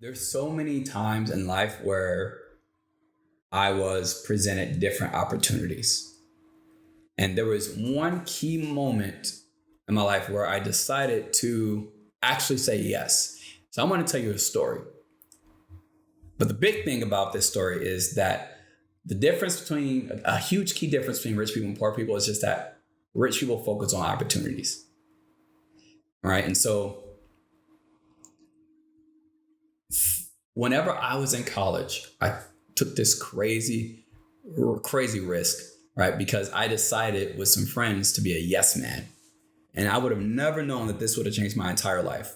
There's so many times in life where I was presented different opportunities. And there was one key moment in my life where I decided to actually say yes. So I want to tell you a story. But the big thing about this story is that the difference between a huge key difference between rich people and poor people is just that rich people focus on opportunities. Right. And so whenever I was in college, I took this crazy risk, right? Because I decided with some friends to be a yes man. And I would have never known that this would have changed my entire life.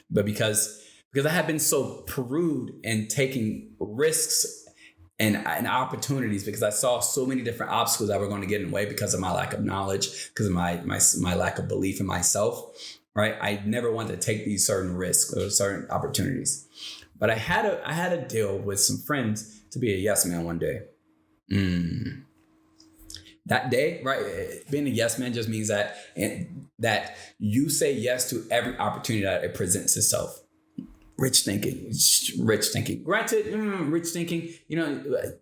But because I had been so prude in taking risks and opportunities, because I saw so many different obstacles that were going to get in the way because of my lack of knowledge, because of my lack of belief in myself, right? I never wanted to take these certain risks or certain opportunities. But I had a deal with some friends to be a yes man one day. That day, right? Being a yes man just means that you say yes to every opportunity that it presents itself. Rich thinking, rich thinking. Granted, rich thinking.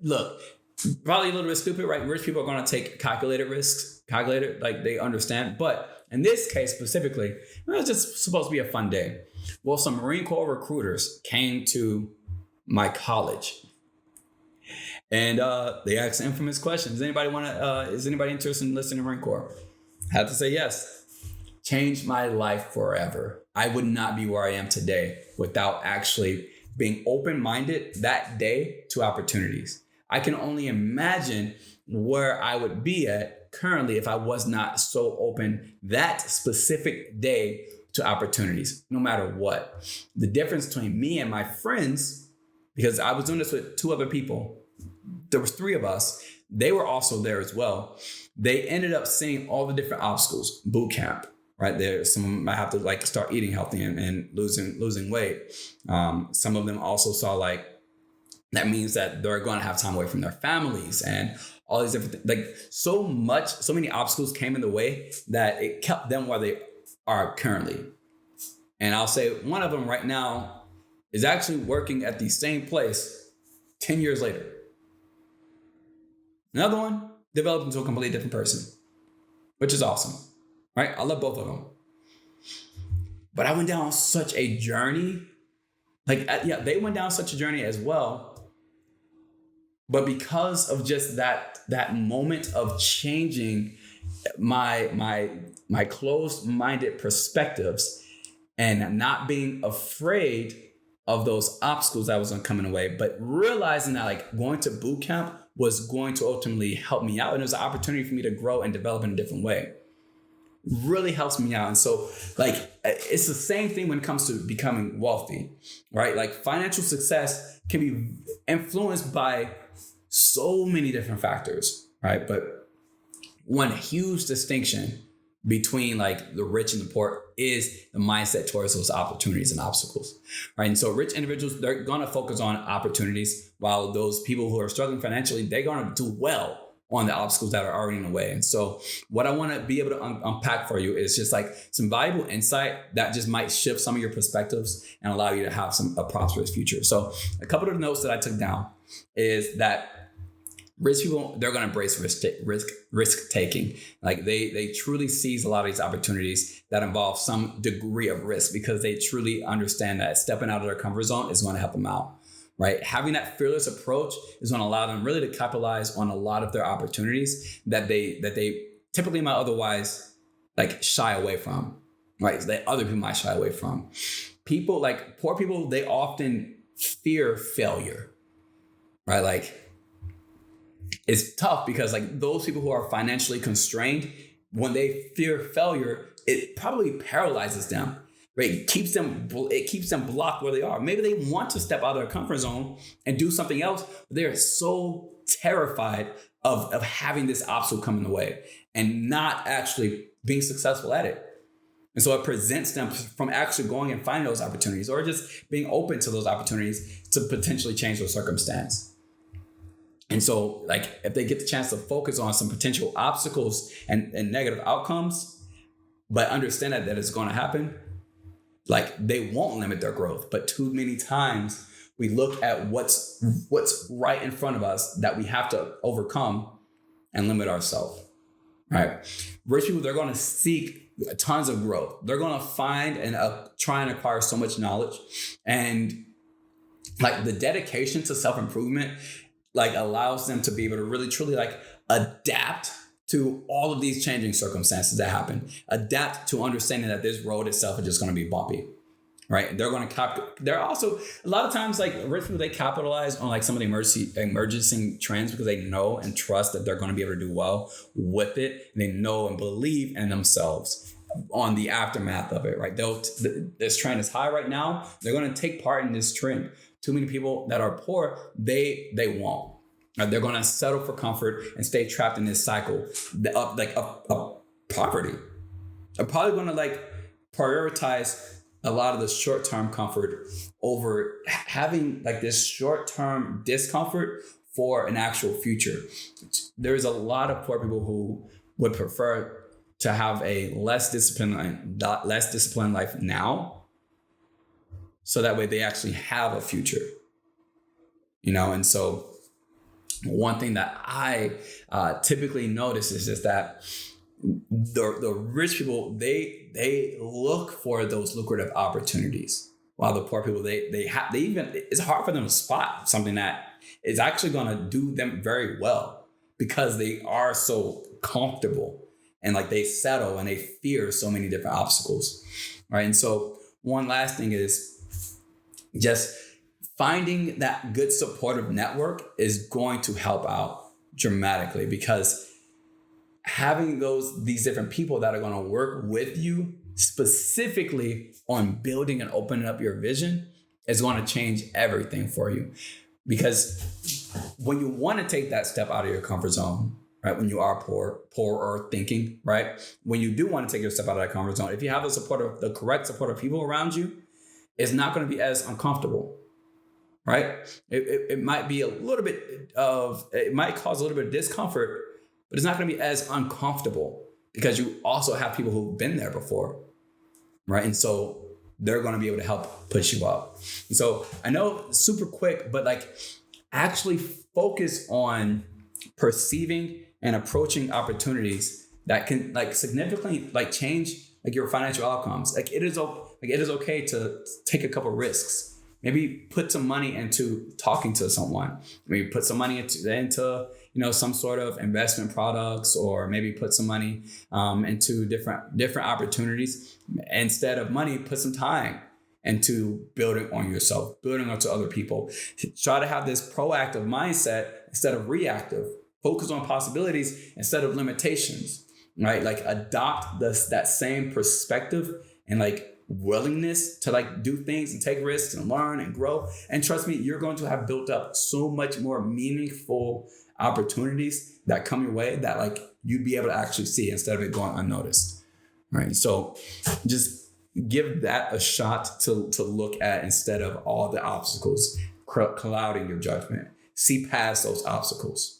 Look, probably a little bit stupid, right? Rich people are going to take calculated risks, like they understand. But in this case specifically, it was just supposed to be a fun day. Well, some Marine Corps recruiters came to my college, and they asked infamous questions. Is anybody interested in listening to Marine Corps? I had to say yes. Changed my life forever. I would not be where I am today without actually being open-minded that day to opportunities. I can only imagine where I would be at currently if I was not so open that specific day to opportunities, no matter what. The difference between me and my friends, because I was doing this with two other people, there was three of us. They were also there as well. They ended up seeing all the different obstacles, boot camp, right there. Some of them might have to start eating healthy and losing weight. Some of them also saw that means that they're going to have time away from their families and all these different things. So many obstacles came in the way that it kept them where they are currently. And I'll say one of them right now is actually working at the same place 10 years later. Another one developed into a completely different person, which is awesome, right? I love both of them. But I went down such a journey. They went down such a journey as well. But because of just that moment of changing my closed-minded perspectives and not being afraid of those obstacles that was going to come in the way, but realizing that going to boot camp was going to ultimately help me out. And it was an opportunity for me to grow and develop in a different way. Really helps me out. And so it's the same thing when it comes to becoming wealthy, right? Financial success can be influenced by so many different factors, right? But one huge distinction between the rich and the poor is the mindset towards those opportunities and obstacles, right? And so rich individuals, they're going to focus on opportunities, while those people who are struggling financially, they're going to do well on the obstacles that are already in the way. And so what I want to be able to unpack for you is just some valuable insight that just might shift some of your perspectives and allow you to have a prosperous future. So a couple of the notes that I took down is that rich people, they're going to embrace risk taking. They truly seize a lot of these opportunities that involve some degree of risk, because they truly understand that stepping out of their comfort zone is going to help them out, right? Having that fearless approach is going to allow them really to capitalize on a lot of their opportunities that they typically might otherwise shy away from, right? That other people might shy away from. People poor people, they often fear failure, right? It's tough because those people who are financially constrained, when they fear failure, it probably paralyzes them, right? It keeps them blocked where they are. Maybe they want to step out of their comfort zone and do something else, but they're so terrified of having this obstacle come in the way and not actually being successful at it. And so it prevents them from actually going and finding those opportunities, or just being open to those opportunities to potentially change their circumstance. And so if they get the chance to focus on some potential obstacles and negative outcomes, but understand that it's going to happen, like they won't limit their growth. But too many times we look at what's right in front of us that we have to overcome and limit ourselves, right? Rich people, they're going to seek tons of growth. They're going to find and try and acquire so much knowledge, and like the dedication to self-improvement like allows them to be able to really truly like adapt to all of these changing circumstances that happen, adapt to understanding that this road itself is just going to be bumpy, right? They're going to they're also a lot of times like rich people, they capitalize on like some of the emergency trends because they know and trust that they're going to be able to do well with it. And they know and believe in themselves on the aftermath of it, right? This trend is high right now. They're going to take part in this trend. Too many people that are poor, they won't. They're going to settle for comfort and stay trapped in this cycle of poverty. They're probably going to like prioritize a lot of the short-term comfort over having like this short-term discomfort for an actual future. There's a lot of poor people who would prefer to have a less disciplined life now, so that way they actually have a future, and so one thing that I typically notice is just that the rich people, they look for those lucrative opportunities, while the poor people, they even, it's hard for them to spot something that is actually going to do them very well because they are so comfortable and like they settle and they fear so many different obstacles, right? And so one last thing is just finding that good supportive network is going to help out dramatically, because having these different people that are going to work with you specifically on building and opening up your vision is going to change everything for you. Because when you want to take that step out of your comfort zone, right? When you are poor or thinking, right? When you do want to take your step out of that comfort zone, if you have the correct supportive people around you, it's not going to be as uncomfortable. Right? It might be it might cause a little bit of discomfort, but it's not going to be as uncomfortable because you also have people who've been there before, right? And so they're going to be able to help push you up. And so I know super quick, but like actually focus on perceiving and approaching opportunities that can like significantly like change like your financial outcomes. Like it is okay to take a couple risks. Maybe put some money into talking to someone. Maybe put some money into some sort of investment products, or maybe put some money into different opportunities. Instead of money, put some time into building on yourself, building onto other people. Try to have this proactive mindset instead of reactive. Focus on possibilities instead of limitations, right? Like adopt that same perspective and like willingness to like do things and take risks and learn and grow. And trust me, you're going to have built up so much more meaningful opportunities that come your way that like you'd be able to actually see instead of it going unnoticed, right? So just give that a shot to look at instead of all the obstacles clouding your judgment. See past those obstacles.